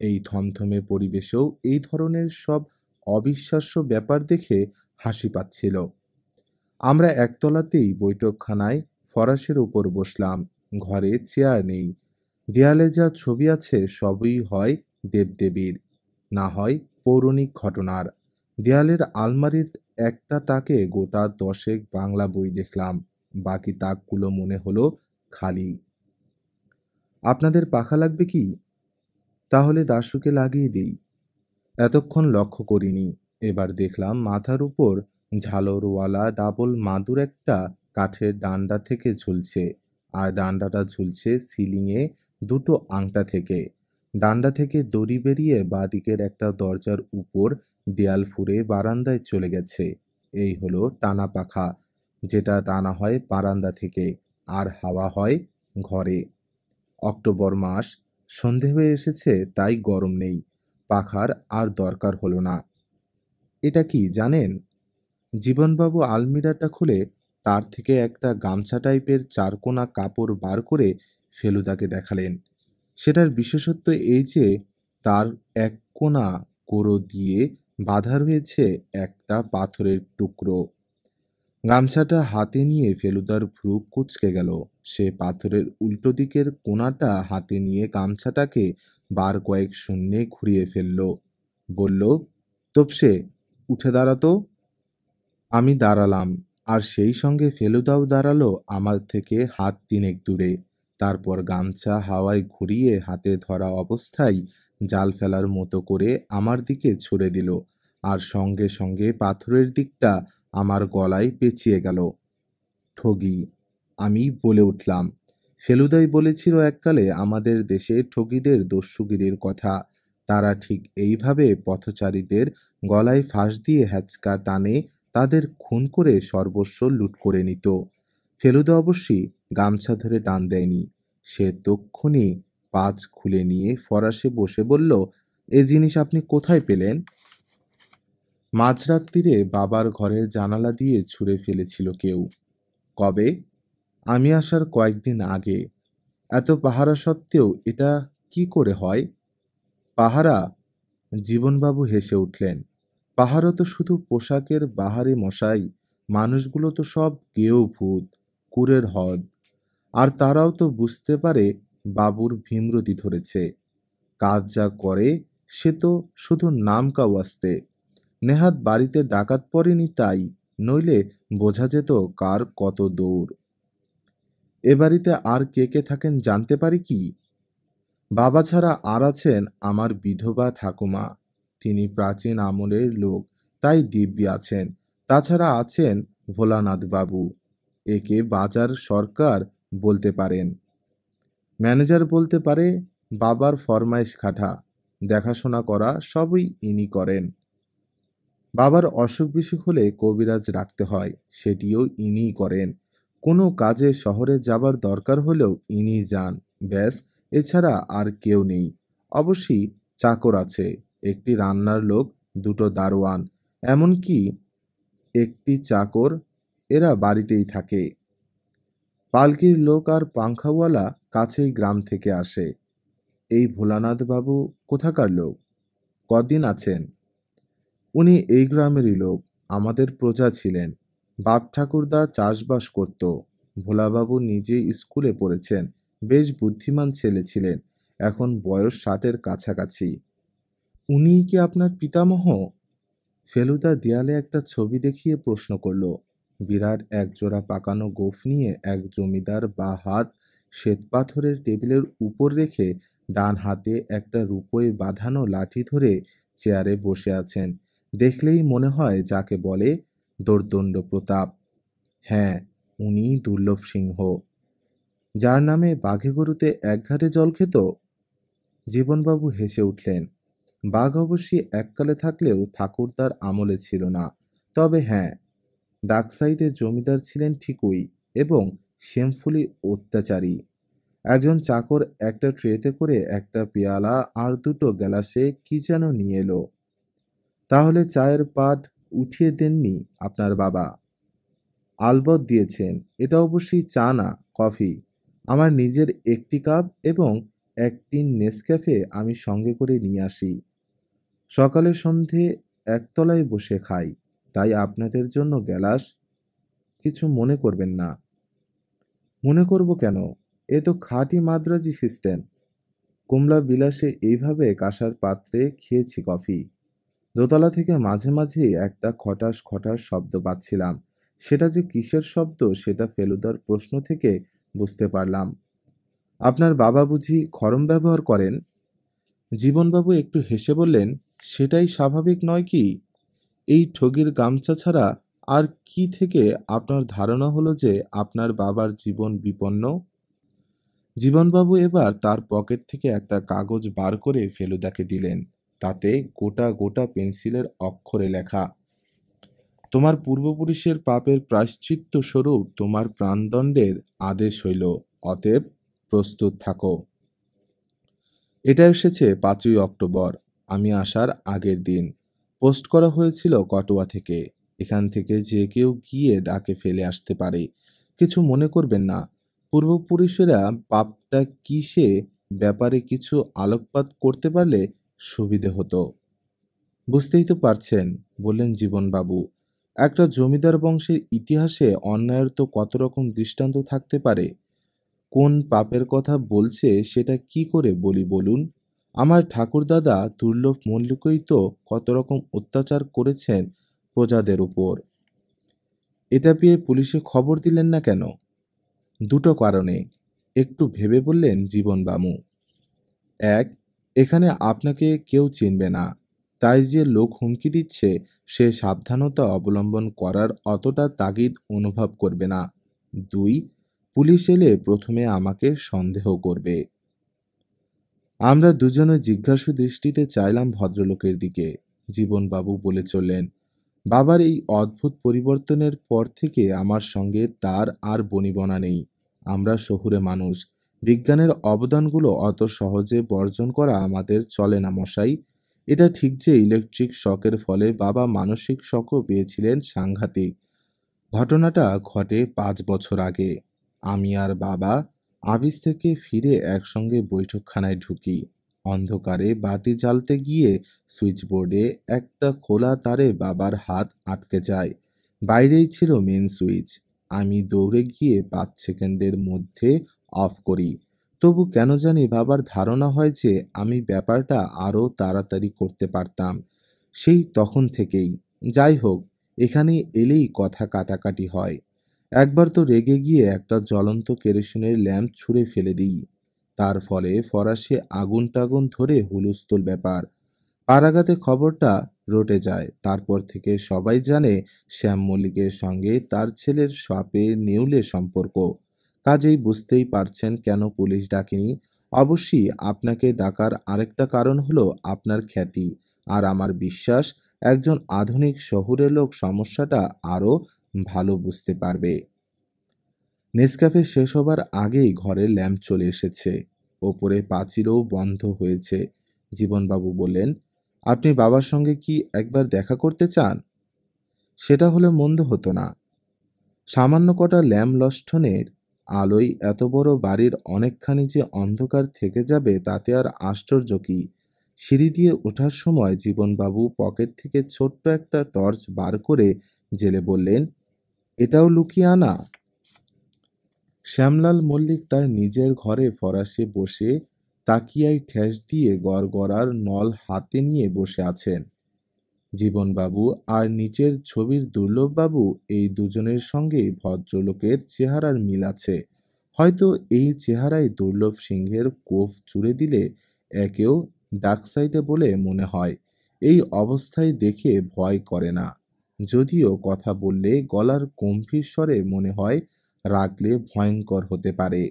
এই থমথমে পরিবেশেও এই ধরনের সব অবিশ্বাস্য ব্যাপার দেখে হাসি পাচ্ছিল। আমরা একতলাতেই বৈঠকখানায় ফরাসের উপর বসলাম। ঘরে চেয়ার নেই। দেয়ালে যা ছবি আছে সবই হয় দেবদেবীর, না হয় পৌরাণিক ঘটনার। দেয়ালের আলমারির একটা তাকে গোটা 10 বাংলা বই দেখলাম, বাকি তাকগুলো মনে হলো খালি। আপনাদের পাখা লাগবে কি? তাহলে দাশুকে লাগিয়ে দিই। এতক্ষণ লক্ষ্য করিনি, এবার দেখলাম মাথার উপর ঝালরওয়ালা ডাবল মাদুর একটা কাঠের ডান্ডা থেকে ঝুলছে, আর ডান্ডাটা ঝুলছে সিলিংয়ে দুটো আংটা থেকে। ডান্ডা থেকে দড়ি বেরিয়ে বাঁদিকের একটা দরজার উপর দেয়াল ফুঁড়ে বারান্দায় চলে গেছে। এই হলো টানা পাখা, যেটা টানা হয় বারান্দা থেকে, আর হাওয়া হয় ঘরে। অক্টোবর মাস, সন্ধে হয়ে এসেছে, তাই গরম নেই। পাখার আর দরকার হলো না। এটা কি জানেন? জীবনবাবু আলমিরাটা খুলে তার থেকে একটা গামছা টাইপের চারকোনা কাপড় বার করে ফেলুদাকে দেখালেন। সেটার বিশেষত্ব এই যে তার এক কোণা কোড়ো দিয়ে বাঁধা রয়েছে একটা পাথরের টুকরো। গামছাটা হাতে নিয়ে ফেলুদার ভ্রু কুঁচকে গেল। সে পাথরের উল্টো দিকের কোণাটা হাতে নিয়ে গামছাটাকে বার কয়েক শূন্যে ঘুরিয়ে ফেলল। বলল, তোপসে, উঠে দাঁড়াতো। আমি দাঁড়ালাম, আর সেই সঙ্গে ফেলুদাও দাঁড়ালো আমার থেকে হাত তিনেক দূরে। তারপর গামছা হাওয়ায় ঘুরিয়ে হাতে ধরা অবস্থায় জাল ফেলার মতো করে আমার দিকে ছুড়ে দিল, আর সঙ্গে সঙ্গে পাথরের দিকটা আমার গলায় পেঁচিয়ে গেল। ঠগি, আমি বলে উঠলাম। ফেলুদাই বলেছিল এককালে আমাদের দেশে ঠগিদের দস্যুগিরির কথা। তারা ঠিক এইভাবে পথচারীদের গলায় ফাঁস দিয়ে হ্যাচকা টানে তাদের খুন করে সর্বস্ব লুট করে নিত। ফেলুদা অবশ্যই গামছা ধরে টান দেয়নি। সে তক্ষুনি পাঁচ খুলে নিয়ে ফরাসে বসে বলল, এ জিনিস আপনি কোথায় পেলেন? মাঝরাত্তিরে বাবার ঘরের জানালা দিয়ে ছুঁড়ে ফেলেছিল কেউ। কবে? আমি আসার কয়েকদিন আগে। এত পাহারা সত্ত্বেও এটা কি করে হয়? পাহারা? জীবনবাবু হেসে উঠলেন। পাহারা তো শুধু পোশাকের বাহারে মশাই। মানুষগুলো তো সব গেঁয়ো ভূত, কুঁড়ের হদ। আর তারাও তো বুঝতে পারে বাবুর ভীমরতি ধরেছে। কাজ যা করে সে তো শুধু নাম কাওয়াস্তে। নেহাত বাড়িতে ডাকাত পড়েনি তাই, নইলে বোঝা যেত কার কত দৌড়। এ বাড়িতে আর কে কে থাকেন জানতে পারি কি? বাবা ছাড়া আর আছেন আমার বিধবা ঠাকুমা। তিনি প্রাচীন আমলের লোক, তাই দিব্যি আছেন। তাছাড়া আছেন ভোলানাথ বাবু, একে বাজার সরকার বলতে পারেন। ম্যানেজার বলতে পারে। বাবার ফরমাইশ খাটা, দেখাশোনা করা সবই ইনি করেন। বাবার অসুখ বিসুখ হলে কবিরাজ রাখতে হয়, সেটিও ইনিই করেন। কোনো কাজে শহরে যাবার দরকার হলেও ইনি যান, ব্যাস। এছাড়া আর কেউ নেই। অবশ্যই চাকর আছে, একটি রান্নার লোক, দুটো দারোয়ান, এমনকি একটি চাকর। এরা বাড়িতেই থাকে। পালকির লোক আর পাংখাওয়ালা কাছেই গ্রাম থেকে আসে। এই ভোলানাথ বাবু কোথাকার লোক? কদিন আছেন? উনি এই গ্রামেরই লোক, আমাদের প্রজা ছিলেন। বাপ ঠাকুরদা চাষবাস করত। ভোলাবাবু নিজে স্কুলে পড়েছেন, বেশ বুদ্ধিমান ছেলে ছিলেন। এখন বয়স 60-এর কাছাকাছি। উনিই কি আপনার পিতামহ? ফেলুদা দেয়ালে একটা ছবি দেখিয়ে প্রশ্ন করল। বিরাট একজোড়া পাকানো গোঁফ নিয়ে এক জমিদার বা হাত শ্বেতপাথরের টেবিলের উপর রেখে ডান হাতে একটা রূপোয় বাঁধানো লাঠি ধরে চেয়ারে বসে আছেন। দেখলেই মনে হয় যাকে বলে দোর্দণ্ড প্রতাপ। হ্যাঁ, উনিই দুর্লভ সিংহ, যার নামে বাঘে গরুতে এক ঘাটে জল খেত। জীবনবাবু হেসে উঠলেন। বাঘ অবশ্যই এককালে থাকলেও ঠাকুরদার আমলে ছিল না। তবে হ্যাঁ, ডাকসাইডের জমিদার ছিলেন ঠিকই, এবং শেমফুলি অত্যাচারী। একজন চাকর একটা ট্রেতে করে একটা পেয়ালা আর দুটো গ্লাসে কি যেন নিয়ে এলো। তাহলে চায়ের পাট উঠিয়ে দেননি আপনার বাবা? আলবৎ দিয়েছেন। এটা অবশ্যই চা না, কফি। আমার নিজের একটি কাপ এবং এক টিন নেসক্যাফে আমি সঙ্গে করে নিয়ে আসি। সকালে সন্ধে একতলায় বসে খাই, তাই আপনাদের জন্য গ্লাস। কিছু মনে করবেন না। মনে করব কেন? এ তো খাঁটি মাদ্রাজি সিস্টেম। কমলা বিলাসে এইভাবে কাঁসার পাত্রে খেয়েছি কফি। দোতলা থেকে মাঝে মাঝে একটা খটাস খটাস শব্দ পাচ্ছিলাম। সেটা যে কিসের শব্দ সেটা ফেলুদার প্রশ্ন থেকে বুঝতে পারলাম। আপনার বাবা বুঝি খড়ম ব্যবহার করেন? জীবনবাবু একটু হেসে বললেন, সেটাই স্বাভাবিক নয় কি? এই ঠগির গামছা ছাড়া আর কি থেকে আপনার ধারণা হলো যে আপনার বাবার জীবন বিপন্ন? জীবনবাবু এবার তার পকেট থেকে একটা কাগজ বার করে ফেলুদাকে দিলেন। তাতে গোটা গোটা পেন্সিলের অক্ষরে লেখা, তোমার পূর্বপুরুষের পাপের প্রায়শ্চিত্ত স্বরূপ তোমার প্রাণদণ্ডের আদেশ হইল, অতএব প্রস্তুত থাকো। এটা এসেছে 5ই অক্টোবর, আমি আসার আগের দিন। পোস্ট করা হয়েছিল কটোয়া থেকে। এখান থেকে যে কেউ গিয়ে ডাকে ফেলে আসতে পারে। কিছু মনে করবেন না। পূর্বপুরুষেরা পাপটা কি সে ব্যাপারে কিছু আলোকপাত করতে পারলে সুবিধে হতো। বুঝতেই তো পারছেন, বললেন জীবনবাবু। একটা জমিদার বংশের ইতিহাসে অন্যায়ের তো কত রকম দৃষ্টান্ত থাকতে পারে। কোন পাপের কথা বলছে সেটা কি করে বলি বলুন? আমার ঠাকুরদাদা দুর্লভ মল্লিকই তো কত রকম অত্যাচার করেছেন প্রজাদের উপর। এটা পেয়ে পুলিশে খবর দিলেন না কেন? দুটো কারণে, একটু ভেবে বললেন জীবনবাবু। এক, এখানে আপনাকে কেউ চিনবে না, তাই যে লোক হুমকি দিচ্ছে সে সাবধানতা অবলম্বন করার অতটা তাগিদ অনুভব করবে না। দুই, পুলিশ এলে প্রথমে আমাকে সন্দেহ করবে। আমরা দুজনে জিজ্ঞাসু দৃষ্টিতে চাইলাম ভদ্রলোকের দিকে। জীবনবাবু বলে চললেন, বাবার এই অদ্ভুত পরিবর্তনের পর থেকে আমার সঙ্গে তার আর বনিবনা নেই। আমরা শহুরে মানুষ, বিজ্ঞানের অবদানগুলো অত সহজে বর্জন করা আমাদের চলে না মশাই। এটা ঠিক যে ইলেকট্রিক শকের ফলে বাবা মানসিক শকও পেয়েছিলেন সাংঘাতিক। ঘটনাটা ঘটে 5 বছর আগে। আমি আর বাবা আপিস থেকে ফিরে একসঙ্গে বৈঠকখানায় ঢুকি। অন্ধকারে বাতি জ্বালতে গিয়ে সুইচ বোর্ডে একটা খোলা তারে বাবার হাত আটকে যায়। বাইরেই ছিল মেন সুইচ। আমি দৌড়ে গিয়ে ৫ সেকেন্ডের মধ্যে অফ করি। তবু কেন জানি বাবার ধারণা হয় যে আমি ব্যাপারটা আরও তাড়াতাড়ি করতে পারতাম। সেই তখন থেকেই। যাই হোক, এখানে এলেই কথা কাটাকাটি হয়। একবার তো রেগে গিয়ে একটা জ্বলন্ত কেরোসিনের ল্যাম্প ছুঁড়ে ফেলে দিই। তার ফলে ফরাসে আগুন টাগুন ধরে হুলস্থুল ব্যাপার। পাড়াগাতে খবরটা রটে যায়। তারপর থেকে সবাই জানে শ্যাম মল্লিকের সঙ্গে তার ছেলের সাপে নেউলে সম্পর্ক। কাজেই বুঝতেই পারছেন কেন পুলিশ ডাকেনি। অবশ্যই আপনাকে ডাকার আরেকটা কারণ হলো আপনার খ্যাতি। আর আমার বিশ্বাস একজন আধুনিক শহুরে লোক সমস্যাটা আরও ভালো বুঝতে পারবে। নেসক্যাফে শেষ হবার আগেই ঘরে ল্যাম্প চলে এসেছে। ওপরে পাঁচিলও বন্ধ হয়েছে। জীবনবাবু বললেন, আপনি বাবার সঙ্গে কি একবার দেখা করতে চান? সেটা হলে মন্দ হতো না। সামান্য কটা ল্যাম্প লণ্ঠনের আলোয় এত বড় বাড়ির অনেকখানি যে অন্ধকার থেকে যাবে তাতে আর আশ্চর্য কি। সিঁড়ি দিয়ে ওঠার সময় জীবনবাবু পকেট থেকে ছোট্ট একটা টর্চ বার করে জেলে বললেন, এটাও লুকিয়ে আনা? শ্যামলাল মল্লিক তার নিজের ঘরে ফরাসে বসে তাকিয়ায় ঠেস দিয়ে গড়গড়ার নল হাতে নিয়ে বসে আছেন। জীবনবাবু আর নিচের ছবির দুর্লভবাবু, এই দুজনের সঙ্গে ভদ্রলোকের চেহারার মিল আছে। হয়তো এই চেহারায় দুর্লভ সিংহের কোফ জুড়ে দিলে একেও ডাকসাইটে বলে মনে হয়। এই অবস্থায় দেখে ভয় করে না, যদিও কথা বললে গলার গম্ভীর স্বরে মনে হয় রাগলে ভয়ঙ্কর হতে পারে।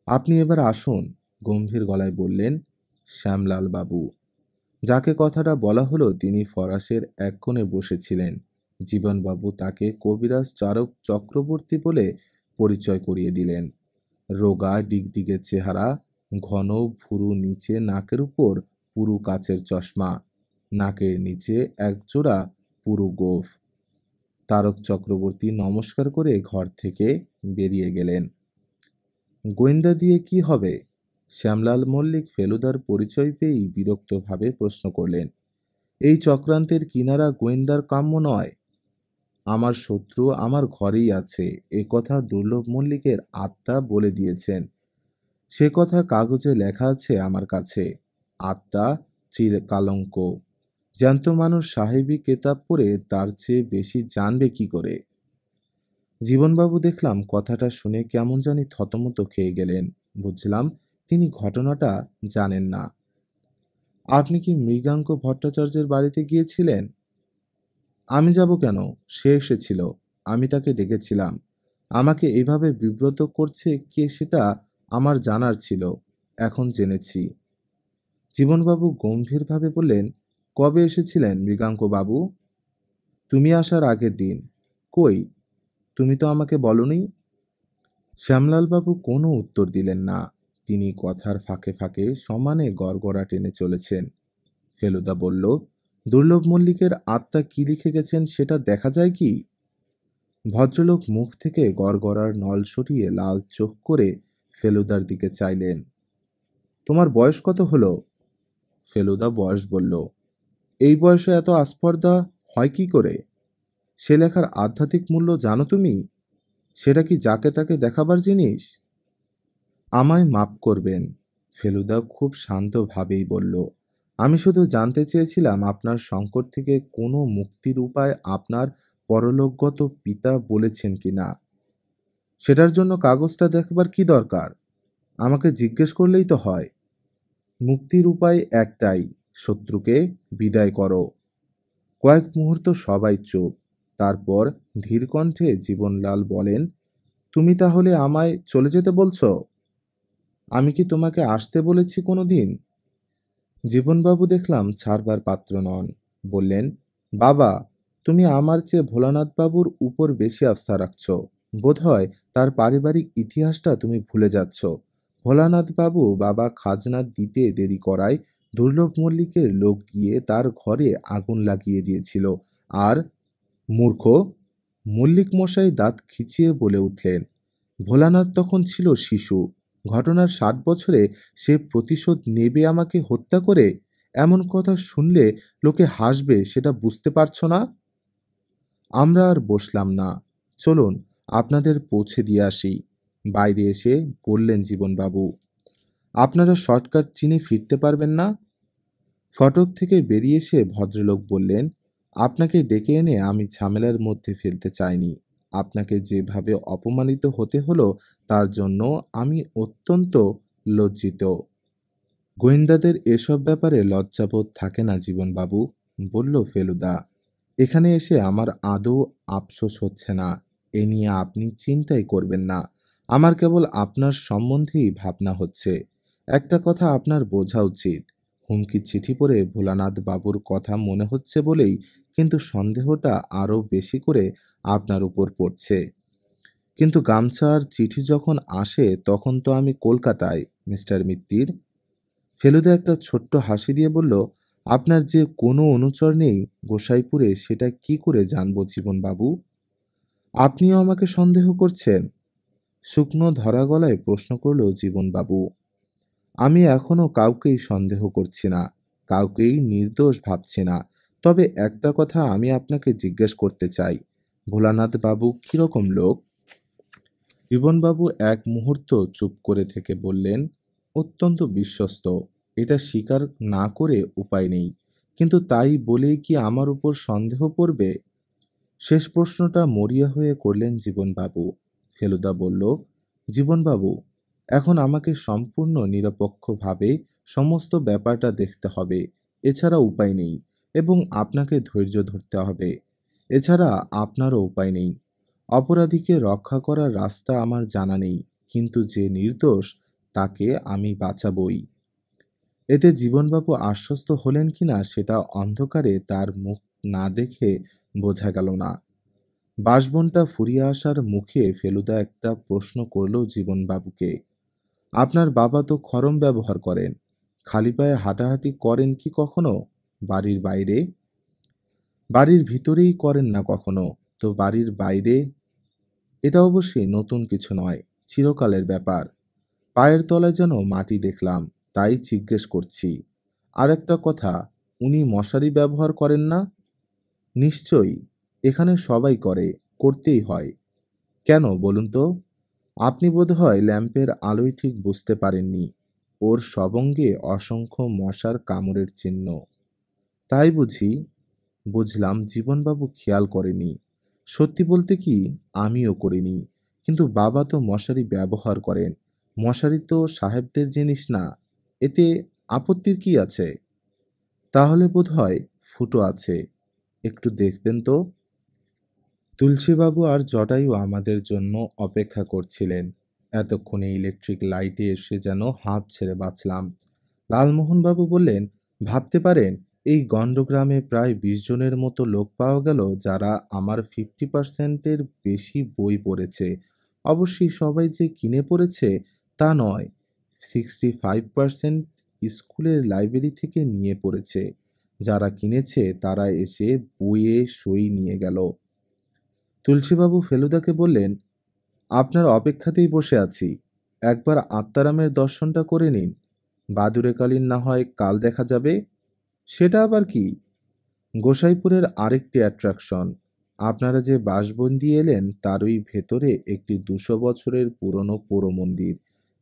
আপনি এবার আসুন, গম্ভীর গলায় বললেন শ্যামলাল বাবু। যাকে কথাটা বলা হলো তিনি ফরাসের এক কোণে বসেছিলেন। জীবনবাবু তাকে কবিরাজ চারক চক্রবর্তী বলে পরিচয় করিয়ে দিলেন। রোগা ডিগডিগে চেহারা, ঘন ভুরু, নিচে নাকের উপর পুরু কাচের চশমা, নাকের নিচে একজোড়া পুরু গোঁফ। তারক চক্রবর্তী নমস্কার করে ঘর থেকে বেরিয়ে গেলেন। গোয়েন্দা দিয়ে কি হবে? শ্যামলাল মল্লিক ফেলুদার পরিচয় পেয়েই বিরক্তভাবে প্রশ্ন করলেন। এই চক্রান্তের কিনারা গোয়েন্দার কাম্য নয়। আমার শত্রু আমার ঘরেই আছে, এ কথা দুর্লভ মল্লিকের আত্মা বলে দিয়েছেন। সে কথা কাগজে লেখা আছে আমার কাছে। আত্মা চির কালঙ্ক। জ্যান্ত মানুষ সাহেবী কেতাব পড়ে তার চেয়ে বেশি জানবে কি করে? জীবনবাবু দেখলাম কথাটা শুনে কেমন জানি থতমত খেয়ে গেলেন। বুঝলাম তিনি ঘটনাটা জানেন না। আপনি কি মৃগাঙ্ক ভট্টাচার্যের বাড়িতে গিয়েছিলেন? আমি যাব কেন? সে এসেছিল। আমি তাকে ডেকেছিলাম। আমাকে এভাবে বিব্রত করছে কে সেটা আমার জানার ছিল। এখন জেনেছি। জীবনবাবু গম্ভীরভাবে বললেন, কবে এসেছিলেন মৃগাঙ্কবাবু? তুমি আসার আগের দিন। কই, তুমি তো আমাকে বলনি। শ্যামলালবাবু কোনো উত্তর দিলেন না। তিনি কথার ফাঁকে ফাঁকে সমানে গড়গড়া টেনে চলেছেন। ফেলুদা বলল, দুর্লভ মল্লিকের আত্মা কি লিখে গেছেন সেটা দেখা যায় কি? ভদ্রলোক মুখ থেকে গড়গড়ার নল সরিয়ে লাল চোখ করে ফেলুদার দিকে চাইলেন। তোমার বয়স কত হলো? ফেলুদা বয়স বলল। এই বয়সে এত আস্পর্ধা হয় কি করে? সে লেখার আধ্যাত্মিক মূল্য জানো তুমি? সেটা কি যাকে তাকে দেখাবার জিনিস? আমায় মাপ করবেন, ফেলুদা খুব শান্তভাবেই বলল। আমি শুধু জানতে চেয়েছিলাম আপনার সংকট থেকে কোনো মুক্তির উপায় আপনার পরলোকগত পিতা বলেছেন কিনা। সেটার জন্য কাগজটা দেখবার কি দরকার? আমাকে জিজ্ঞেস করলেই তো হয়। মুক্তির উপায় একটাই, শত্রুকে বিদায় করো। কয়েক মুহূর্ত সবাই চুপ। তারপর ধীর কণ্ঠে জীবনলাল বলেন, তুমি তাহলে আমায় চলে যেতে বলছো? আমি কি তোমাকে আসতে বলেছি কোনো দিন? জীবনবাবু দেখলাম ছাড়বার পাত্র নন। বললেন, বাবা, তুমি আমার চেয়ে ভোলানাথবাবুর উপর বেশি আস্থা রাখছ। বোধহয় তার পারিবারিক ইতিহাসটা তুমি ভুলে যাচ্ছ। ভোলানাথবাবু বাবা খাজনা দিতে দেরি করায় দুর্লভ মল্লিকের লোক গিয়ে তার ঘরে আগুন লাগিয়ে দিয়েছিল। আর মূর্খ, মল্লিক মশাই দাঁত খিচিয়ে বলে উঠলেন, ভোলানাথ তখন ছিল শিশু। ঘটনার 60 বছরে সে প্রতিশোধ নেবে আমাকে হত্যা করে। এমন কথা শুনলে লোকে হাসবে, সেটা বুঝতে পারছো না? আমরা আর বসলাম না। চলুন আপনাদের পৌঁছে দিয়ে আসি। বাইরে এসে বললেন জীবনবাবু, আপনারা শর্টকাট চিনে ফিরতে পারবেন না? ফটক থেকে বেরিয়ে এসে ভদ্রলোক বললেন, আপনাকে ডেকে এনে আমি ঝামেলার মধ্যে ফেলতে চাইনি। আপনাকে যেভাবে অপমানিত হতে হলো তার জন্য আমি অত্যন্ত লজ্জিত। গোয়েন্দাদের এসব ব্যাপারে লজ্জাবোধ থাকে না জীবনবাবু, বলল ফেলুদা। এখানে এসে আমার আদৌ আফসোস হচ্ছে না। এ নিয়ে আপনি চিন্তাই করবেন না। আমার কেবল আপনার সম্বন্ধেই ভাবনা হচ্ছে। একটা কথা আপনার বোঝা উচিত। হুমকির চিঠি পড়ে ভোলানাথ বাবুর কথা মনে হচ্ছে বলেই কিন্তু সন্দেহটা আরও বেশি করে আপনার উপর পড়ছে। কিন্তু গামছা আর চিঠি যখন আসে তখন তো আমি কলকাতায়, মিস্টার মিত্তির। ফেলুদা একটা ছোট্ট হাসি দিয়ে বলল, আপনার যে কোনো অনুচর নেই গোসাইপুরে সেটা কি করে জানবো জীবনবাবু? আপনিও আমাকে সন্দেহ করছেন? শুকনো ধরা গলায় প্রশ্ন করল জীবনবাবু। আমি এখনো কাউকেই সন্দেহ করছি না, কাউকেই নির্দোষ ভাবছি না। তবে একটা কথা আমি আপনাকে জিজ্ঞেস করতে চাই, ভোলানাথ বাবু কিরকম লোক? জীবনবাবু এক মুহূর্ত চুপ করে থেকে বললেন, অত্যন্ত বিশ্বস্ত। এটা স্বীকার না করে উপায় নেই। কিন্তু তাই বলেই কি আমার উপর সন্দেহ পড়বে? শেষ প্রশ্নটা মরিয়া হয়ে করলেন জীবনবাবু। ফেলুদা বলল, জীবনবাবু, এখন আমাকে সম্পূর্ণ নিরপেক্ষভাবে সমস্ত ব্যাপারটা দেখতে হবে। এছাড়া উপায় নেই। এবং আপনাকে ধৈর্য ধরতে হবে। এছাড়া আপনারও উপায় নেই। অপরাধীকে রক্ষা করার রাস্তা আমার জানা নেই, কিন্তু যে নির্দোষ তাকে আমি বাঁচাবই। এতে জীবনবাবু আশ্বস্ত হলেন কিনা সেটা অন্ধকারে তার মুখ না দেখে বোঝা গেল না। বাঁশবনটা ফুরিয়ে আসার মুখে ফেলুদা একটা প্রশ্ন করল জীবনবাবুকে, আপনার বাবা তো খড়ম ব্যবহার করেন, খালি পায়ে হাঁটাহাঁটি করেন কি কখনো বাড়ির বাইরে? বাড়ির ভিতরেই করেন না কখনো, তো বাড়ির বাইরে? এটা অবশ্যই নতুন কিছু নয়, চিরকালের ব্যাপার। পায়ের তলায় যেন মাটি দেখলাম, তাই জিজ্ঞেস করছি। আর একটা কথা, উনি মশারি ব্যবহার করেন না? নিশ্চয়ই, এখানে সবাই করে, করতেই হয়। কেন বলুন তো? আপনি বোধহয় ল্যাম্পের আলোয় ঠিক বুঝতে পারেননি। ওর সবঙ্গে অসংখ্য মশার কামড়ের চিহ্ন। তাই বুঝি? বুঝলাম জীবনবাবু খেয়াল করেনি। সত্যি বলতে কি, আমিও করিনি। কিন্তু বাবা তো মশারি ব্যবহার করেন। মশারি তো সাহেবদের জিনিস না। এতে আপত্তির কি আছে? তাহলে বোধহয় ফুটো আছে। একটু দেখবেন তো। তুলসীবাবু আর জটায়ু আমাদের জন্য অপেক্ষা করছিলেন। এতক্ষণে ইলেকট্রিক লাইটে এসে যেন হাঁপ ছেড়ে বাঁচলাম। লালমোহনবাবু বললেন, ভাবতে পারেন এই গণ্ডগ্রামে প্রায় ২০ জনের মতো লোক পাওয়া গেল যারা আমার 50%-এর বেশি বই পড়েছে। অবশ্যই সবাই যে কিনে পড়েছে তা নয়, 65% স্কুলের লাইব্রেরি থেকে নিয়ে পড়েছে। যারা কিনেছে তারা এসে বইয়ে সই নিয়ে গেল। তুলসীবাবু ফেলুদাকে বললেন, আপনার অপেক্ষাতেই বসে আছি। একবার আত্মারামের দর্শনটা করে নিন। বাদুড়েকালীন না হয় কাল দেখা যাবে। সেটা আবার কি? গোসাইপুরের আরেকটি অ্যাট্রাকশন। আপনারা যে বাঁশবন দিয়ে এলেন তারই ভেতরে একটি ২০০ বছরের পুরনো পোড়ো মন্দির।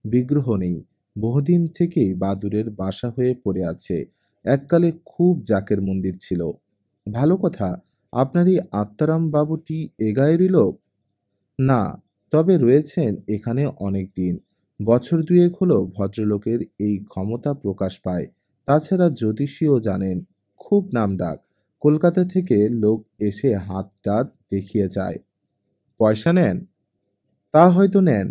বিগ্রহ নেই। বহুদিন থেকেই বাদুড়ের বাসা হয়ে পড়ে আছে। এককালে খুব জাকের মন্দির ছিল। ভালো কথা, আপনার এই আত্মারাম বাবুটি এ গায়েরই লোক? না, তবে রয়েছেন এখানে অনেক দিন। বছর দুয়েক হলো ভদ্রলোকের এই ক্ষমতা প্রকাশ পায়। তাছাড়া জ্যোতিষীও জানেন, খুব নামডাক। কলকাতা থেকে লোক এসে হাত টাত দেখিয়ে যায়। পয়সা নেন? তা হয়তো নেন,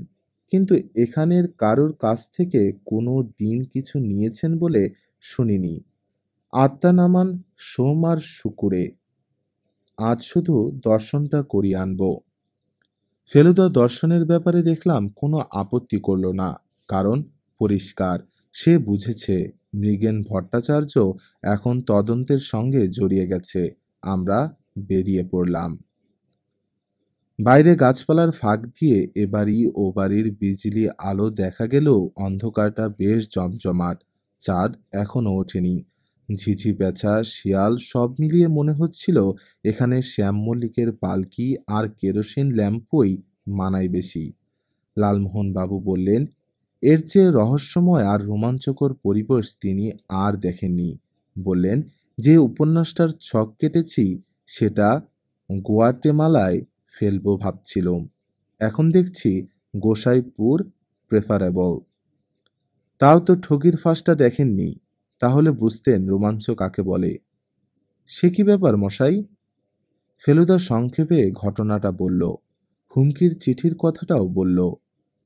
কিন্তু এখানের কারোর কাছ থেকে কোনো দিন কিছু নিয়েছেন বলে শুনিনি। আত্মা নামান সোম আর শুকুরে। আজ শুধু দর্শনটা করিয়ে আনবো। ফেলুদা দর্শনের ব্যাপারে দেখলাম কোনো আপত্তি করল না। কারণ পরিষ্কার, সে বুঝেছে মৃগেন ভট্টাচার্য এখন তদন্তের সঙ্গে জড়িয়ে গেছে। আমরা বেরিয়ে পড়লাম। বাইরে গাছপালার ফাঁক দিয়ে এ বাড়ি ও বাড়ির বিজলি আলো দেখা গেলেও অন্ধকারটা বেশ জমজমাট। চাঁদ এখনো ওঠেনি। ঝিঝি পেঁচা, শিয়াল সব মিলিয়ে মনে হচ্ছিল এখানে শ্যাম মল্লিকের পালকি আর কেরোসিন ল্যাম্পই মানায় বেশি। লালমোহন বাবু বললেন, এর চেয়ে রহস্যময় আর রোমাঞ্চকর পরিবেশ তিনি আর দেখেননি। বললেন, যে উপন্যাসটার ছক কেটেছি সেটা গুয়াটেমালায় ফেলবো ভাবছিলুম, এখন দেখছি গোসাইপুর প্রেফারেবল। তাও তো ঠগির ফাঁসটা দেখেননি, তাহলে বুঝতেন রোমাঞ্চ কাকে বলে। সে কি ব্যাপার মশাই? ফেলুদা সংক্ষেপে ঘটনাটা বলল, হুমকির চিঠির কথাটাও বলল।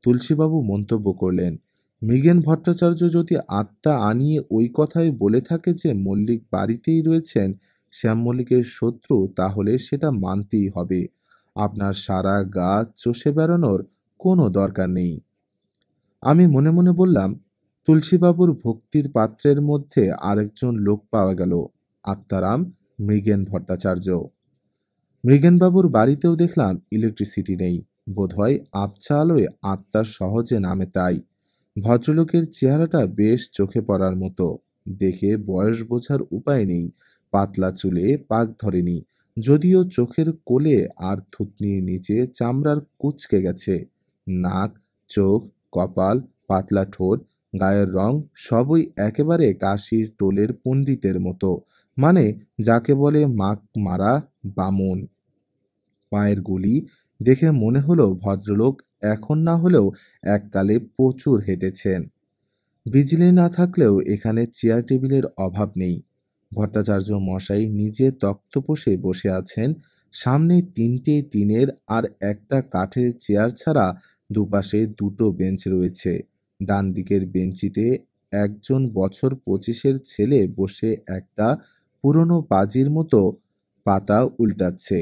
তুলসীবাবু মন্তব্য করলেন, মৃগেন ভট্টাচার্য যদি আত্মা আনিয়ে ওই কথাই বলে থাকে যে মল্লিক বাড়িতেই রয়েছেন শ্যাম মল্লিকের শত্রু, তাহলে সেটা মানতেই হবে। আপনার সারা গা চষে বেড়ানোর কোনো দরকার নেই। আমি মনে মনে বললাম, তুলসীবাবুর ভক্তির পাত্রের মধ্যে আরেকজন লোক পাওয়া গেল, আত্মারাম মৃগেন ভট্টাচার্য। মৃগেনবাবুর বাড়িতেও দেখলাম ইলেকট্রিসিটি নেই, বোধহয় আবছা আলোয় আত্মা সহজে নামে তাই। ভদ্রলোকের চেহারাটা বেশ চোখে পড়ার মতো, দেখে বয়স বোঝার উপায় নেই। পাতলা চুলে পাক ধরেনি, যদিও চোখের কোলে আর থুতনির নিচে চামড়ার কুঁচকে গেছে। নাক, চোখ, কপাল, পাতলা ঠোঁট, গায়ের রং সবই একেবারে কাশির টোলের পণ্ডিতের মতো, মানে যাকে বলে মাক মারা বামুন। পায়ের গুলি দেখে মনে হলো ভদ্রলোক এখন না হলেও এককালে প্রচুর হেঁটেছেন। বিজলি না থাকলেও এখানে চেয়ার টেবিলের অভাব নেই। ভট্টাচার্য মশাই নিজে তক্তপোষে বসে আছেন। সামনে তিনটে টিনের আর একটা কাঠের চেয়ার ছাড়া দুপাশে দুটো বেঞ্চ রয়েছে। ডান দিকের বেঞ্চিতে একজন বছর 25-এর ছেলে বসে একটা পুরনো বাজির মতো পাতা উল্টাচ্ছে।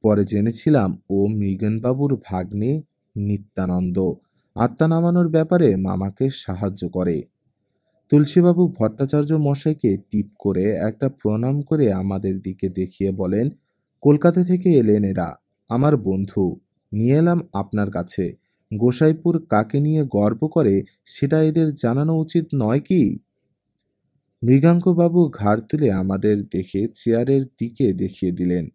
পরে জেনেছিলাম ও মৃগেনবাবুর ভাগ্নে নিত্যানন্দ, আত্মা নামানোর ব্যাপারে মামাকে সাহায্য করে। তুলসীবাবু ভট্টাচার্য মশাইকে টিপ করে একটা প্রণাম করে আমাদের দিকে দেখিয়ে বলেন, কলকাতা থেকে এলেন এরা, আমার বন্ধু, নিয়ে এলাম আপনার কাছে। গোসাইপুর কাকে নিয়ে গর্ব করে সেটা এদের জানানো উচিত নয় কি? মৃগাঙ্কবাবু ঘাড় তুলে আমাদের দেখে চেয়ারের দিকে দেখিয়ে দিলেন।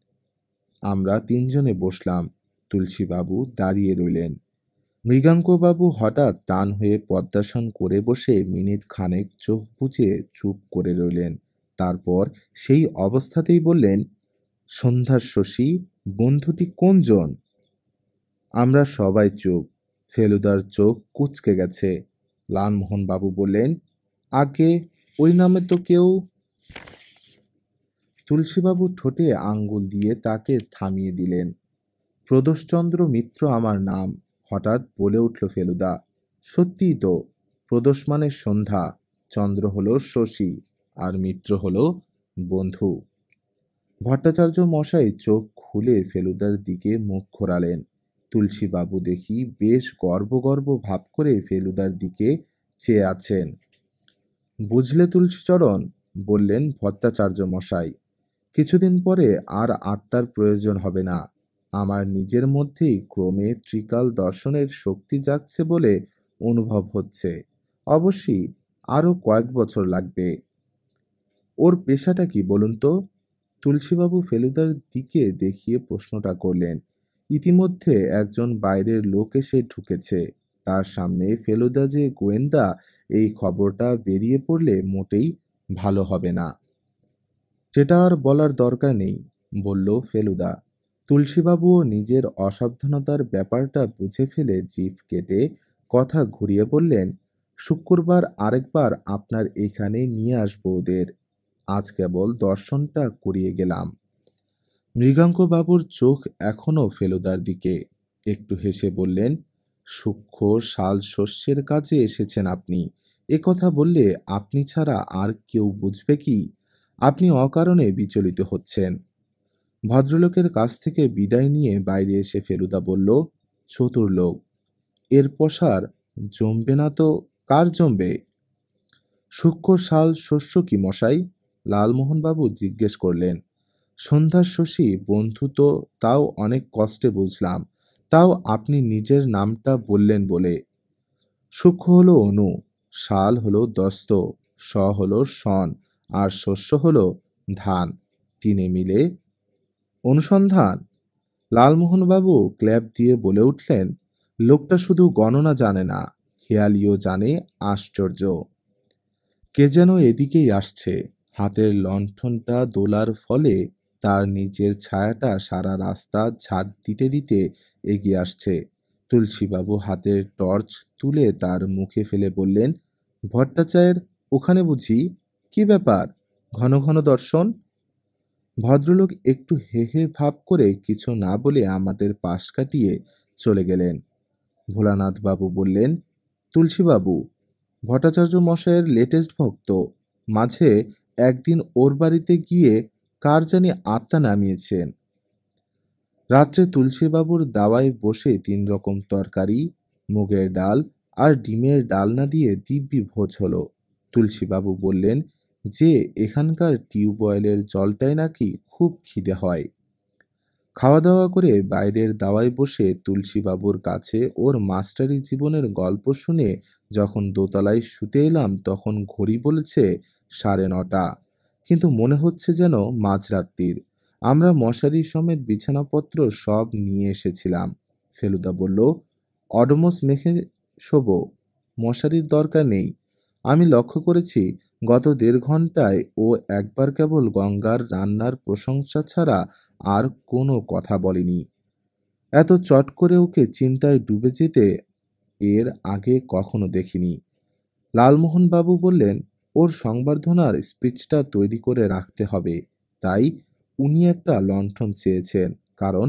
আমরা তিনজনে বসলাম, তুলসীবাবু দাঁড়িয়ে রইলেন। মৃগাঙ্কবাবু হঠাৎ টান হয়ে পদ্মাসন করে বসে মিনিট খানেক চোখ বুজে চুপ করে রইলেন। তারপর সেই অবস্থাতেই বললেন, সন্ধ্যার শশী বন্ধুটি কোনজন? আমরা সবাই চুপ। ফেলুদার চোখ কুঁচকে গেছে। লালমোহন বাবু বললেন, আগে ওই নামে তো কেউ। তুলসীবাবু ঠোঁটে আঙ্গুল দিয়ে তাকে থামিয়ে দিলেন। প্রদোষচন্দ্র মিত্র আমার নাম, হঠাৎ বলে উঠল ফেলুদা। সত্যিই তো, প্রদোষ মানে সন্ধ্যা, চন্দ্র হলো শশী, আর মিত্র হলো বন্ধু। ভট্টাচার্য মশাই চোখ খুলে ফেলুদার দিকে মুখ ঘোরালেন। তুলসীবাবু দেখি বেশ গর্ব গর্ব ভাব করে ফেলুদার দিকে চেয়ে আছেন। বুঝলে তুলসীচরণ, বললেন ভট্টাচার্য মশাই, কিছুদিন পরে আর আত্মার প্রয়োজন হবে না। আমার নিজের মধ্যেই ক্রমে ত্রিকাল দর্শনের শক্তি জাগছে বলে অনুভব হচ্ছে। অবশ্যই আরো কয়েক বছর লাগবে। ওর পেশাটা কি বলুন তো? তুলসীবাবু ফেলুদার দিকে দেখিয়ে প্রশ্নটা করলেন। ইতিমধ্যে একজন বাইরের লোক এসে ঢুকেছে। তার সামনে ফেলুদা যে গোয়েন্দা, এই খবরটা বেরিয়ে পড়লে মোটেই ভালো হবে না। সেটা আর বলার দরকার নেই, বলল ফেলুদা। তুলসীবাবুও নিজের অসাবধানতার ব্যাপারটা বুঝে ফেলে জিভ কেটে কথা ঘুরিয়ে বললেন, শুক্রবার আরেকবার আপনার এখানে নিয়ে আসবো ওদের। আজ কেবল দর্শনটা করিয়ে গেলাম। মৃগাঙ্কবাবুর চোখ এখনো ফেলুদার দিকে। একটু হেসে বললেন, সূক্ষ্ম শাল শস্যের কাজে এসেছেন আপনি। এ কথা বললে আপনি ছাড়া আর কেউ বুঝবে কি? আপনি অকারণে বিচলিত হচ্ছেন। ভদ্রলোকের কাছ থেকে বিদায় নিয়ে বাইরে এসে ফেলুদা বলল, চতুর লোক, এর পসার জমবে না তো কার জমবে? সূক্ষ্ম শাল শস্য কি মশাই? লালমোহনবাবু জিজ্ঞেস করলেন। সন্ধ্যার শশী বন্ধু তো তাও অনেক কষ্টে বুঝলাম, তাও আপনি নিজের নামটা বললেন বলে। সূক্ষ্ম হলো অনু, শাল হলো দস্ত, স হলো শন, আর শস্য হলো ধান। 3 মিলে অনুসন্ধান। লালমোহনবাবু ক্ল্যাপ দিয়ে বলে উঠলেন, লোকটা শুধু গণনা জানে না, খেয়ালিও জানে। আশ্চর্য! কে যেন এদিকেই আসছে। হাতের লণ্ঠনটা দোলার ফলে তার নিজের ছায়াটা সারা রাস্তা ঝাড় দিতে দিতে এগিয়ে আসছে। তুলসীবাবু হাতের টর্চ তুলে তার মুখে ফেলে বললেন, ভট্টাচার্যের ওখানে বুঝি? কি ব্যাপার, ঘন ঘন দর্শন? ভদ্রলোক একটু হে হে ভাব করে কিছু না বলে আমাদের পাশ কাটিয়ে চলে গেলেন। ভোলানাথবাবু বললেন, তুলসীবাবু ভট্টাচার্য মশাইয়ের লেটেস্ট ভক্ত। মাঝে একদিন ওর বাড়িতে গিয়ে কার জানি আত্মা নামিয়েছেন। রাত্রে তুলসীবাবুর দাওয়ায় বসে 3 রকম তরকারি, মুগের ডাল আর ডিমের ডালনা দিয়ে দিব্যি ভোজ হলো। তুলসীবাবু বললেন যে এখানকার টিউবওয়েলের জলটাই নাকি খুব খিদে হয়। খাওয়া দাওয়া করে বাইরের দাওয়ায় বসে তুলসীবাবুর কাছে ওর মাস্টারি জীবনের গল্প শুনে যখন দোতলায় শুতে এলাম তখন ঘড়ি বলেছে 9:30, কিন্তু মনে হচ্ছে যেন মাঝরাত্রির। আমরা মশারি সমেত বিছানাপত্র সব নিয়ে এসেছিলাম। ফেলুদা বলল, অডমোস মেখে শোবো, মশারির দরকার নেই। আমি লক্ষ্য করেছি গত 1.5 ঘন্টায় ও একবার কেবল গঙ্গার রান্নার প্রশংসা ছাড়া আর কোনো কথা বলেনি। এত চট করে ওকে চিন্তায় ডুবে যেতে এর আগে কখনো দেখিনি। লালমোহনবাবু বললেন, ওর সংবর্ধনার স্পিচটা তৈরি করে রাখতে হবে। তাই উনি একটা লণ্ঠন চেয়েছেন, কারণ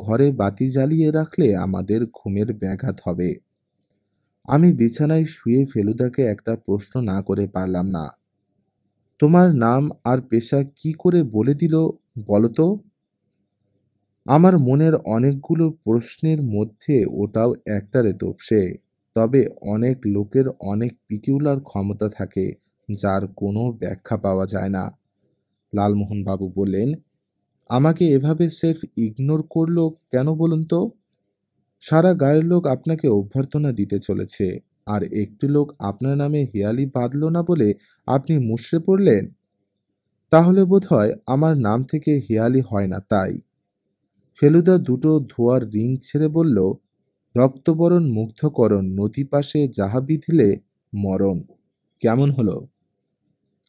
ঘরে বাতি জ্বালিয়ে রাখলে আমাদের ঘুমের ব্যাঘাত হবে। আমি বিছানায় শুয়ে ফেলুদাকে একটা প্রশ্ন না করে পারলাম না। তোমার নাম আর পেশা কি করে বলে দিল বলো তো? আমার মনের অনেকগুলো প্রশ্নের মধ্যে ওটাও একটারে তোপসে। তবে অনেক লোকের অনেক পিকিউলার ক্ষমতা থাকে যার কোনো ব্যাখ্যা পাওয়া যায় না। লালমোহনবাবু বললেন, আমাকে এভাবে সেফ ইগনোর করলো কেন বলুন তো? সারা গায়ের লোক আপনাকে অভ্যর্থনা দিতে চলেছে, আর একটি লোক আপনার নামে হেয়ালি বাঁধল না বলে আপনি মুষড়ে পড়লেন। তাহলে বোধহয় আমার নাম থেকে হেয়ালি হয় না তাই। ফেলুদা দুটো ধোয়ার রিং ছেড়ে বলল, রক্তবরণ মুগ্ধকরণ নদী পাশে যাহা বিধিলে মরণ। কেমন হলো?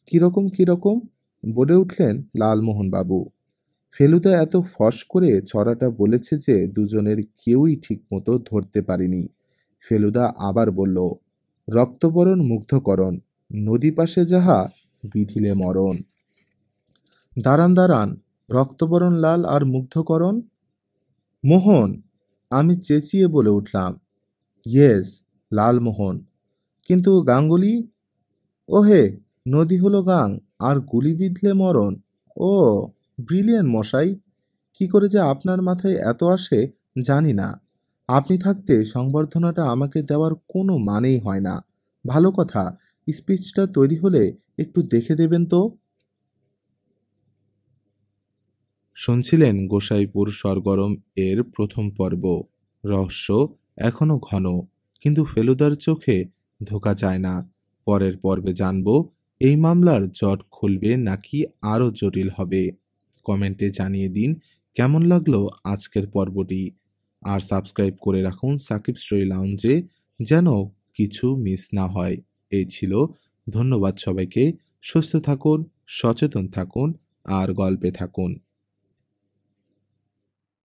কিরকম কিরকম বলে উঠলেন লালমোহনবাবু। ফেলুদা এত ফস করে ছড়াটা বলেছে যে দুজনের কেউই ঠিকমতো ধরতে পারেনি। ফেলুদা আবার বলল, রক্তবরণ মুগ্ধকরণ নদী পাশে যাহা বিধিলে মরণ। দাঁড়ান দাঁড়ান, রক্তবরণ লাল আর মুগ্ধকরণ? মোহন! আমি চেঁচিয়ে বলে উঠলাম, ইয়েস, লালমোহন। কিন্তু গাঙ্গুলি? ওহে, নদী হলো গাং, আর গুলি বিঁধলে মরণ। ও, ব্রিলিয়ান্ট মশাই! কি করে যে আপনার মাথায় এত আসে জানি না। আপনি থাকতে সংবর্ধনাটা আমাকে দেওয়ার কোনো মানেই হয় না। ভালো কথা, স্পিচটা তৈরি হলে একটু দেখে দেবেন তো। শুনছিলেন গোসাইপুর সরগরম এর প্রথম পর্ব। রহস্য এখনো ঘন, কিন্তু ফেলুদার চোখে ধোকা যায় না। পরের পর্বে জানব এই মামলার জট খুলবে নাকি আরও জটিল হবে। কমেন্টে জানিয়ে দিন কেমন লাগলো আজকের পর্বটি, আর সাবস্ক্রাইব করে রাখুন সাকিব স্টোরি লাউঞ্জে, যেন কিছু মিস না হয়। এই ছিল। ধন্যবাদ সবাইকে। সুস্থ থাকুন, সচেতন থাকুন আর গল্পে থাকুন।